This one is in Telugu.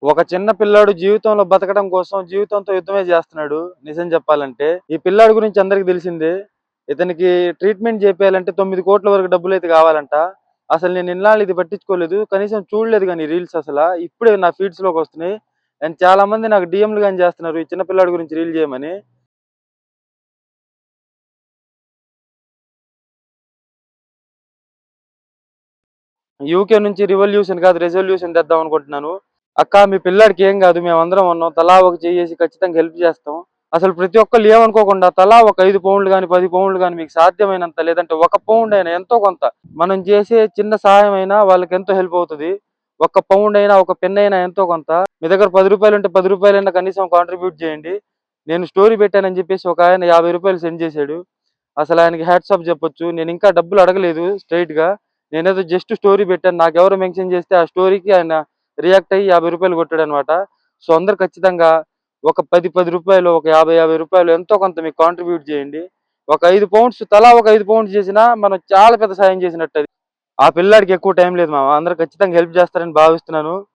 ఒక చిన్న పిల్లాడు జీవితంలో బతకడం కోసం జీవితంతో యుద్ధమే చేస్తున్నాడు. నిజం చెప్పాలంటే ఈ పిల్లాడి గురించి అందరికి తెలిసిందే. ఇతనికి ట్రీట్మెంట్ చేపియాలంటే 9 కోట్ల వరకు డబ్బులు అయితే కావాలంట. అసలు నేను ఇన్నాళ్ళు ఇది పట్టించుకోలేదు, కనీసం చూడలేదు కానీ రీల్స్ అసలు ఇప్పుడే నా ఫీడ్స్ లోకి వస్తున్నాయి. అండ్ చాలా మంది నాకు డిఎంలు కానీ చేస్తున్నారు ఈ చిన్న పిల్లాడి గురించి రీల్ చేయమని. యూకే నుంచి రివల్యూషన్ కాదు రెజల్యూషన్ తెద్దాం అనుకుంటున్నాను. అక్క మీ పిల్లాడికి ఏం కాదు, మేమందరం ఉన్నాం, తలా ఒక చేసి ఖచ్చితంగా హెల్ప్ చేస్తాం. అసలు ప్రతి ఒక్కళ్ళు ఏమనుకోకుండా తలా ఒక 5 పౌండ్లు కానీ 10 పౌండ్లు కానీ మీకు సాధ్యమైనంత, లేదంటే 1 పౌండ్ అయినా ఎంతో కొంత మనం చేసే చిన్న సహాయం అయినా వాళ్ళకి ఎంతో హెల్ప్ అవుతుంది. 1 పౌండ్ అయినా ఒక పెన్ అయినా ఎంతో కొంత. మీ దగ్గర 10 రూపాయలు ఉంటే 10 రూపాయలైనా కనీసం కాంట్రిబ్యూట్ చేయండి. నేను స్టోరీ పెట్టానని చెప్పేసి ఒక ఆయన 50 రూపాయలు సెండ్ చేశాడు. అసలు ఆయనకి హ్యాట్స్ ఆఫ్ చెప్పొచ్చు. నేను ఇంకా డబ్బులు అడగలేదు స్ట్రైట్ గా, నేనేదో జస్ట్ స్టోరీ పెట్టాను. నాకెవరు మెన్షన్ చేస్తే ఆ స్టోరీకి ఆయన రియాక్ట్ అయ్యి 50 రూపాయలు కొట్టాడు అనమాట. సో అందరు ఖచ్చితంగా ఒక 10 రూపాయలు, ఒక 50 రూపాయలు ఎంతో కొంత మీకు కాంట్రిబ్యూట్ చేయండి. ఒక 5 పౌండ్స్, తలా ఒక 5 పౌండ్స్ చేసినా మనం చాలా పెద్ద సాయం చేసినట్టు. అది ఆ పిల్లాడికి ఎక్కువ టైం లేదు మామ, అందరు ఖచ్చితంగా హెల్ప్ చేస్తారని భావిస్తున్నాను.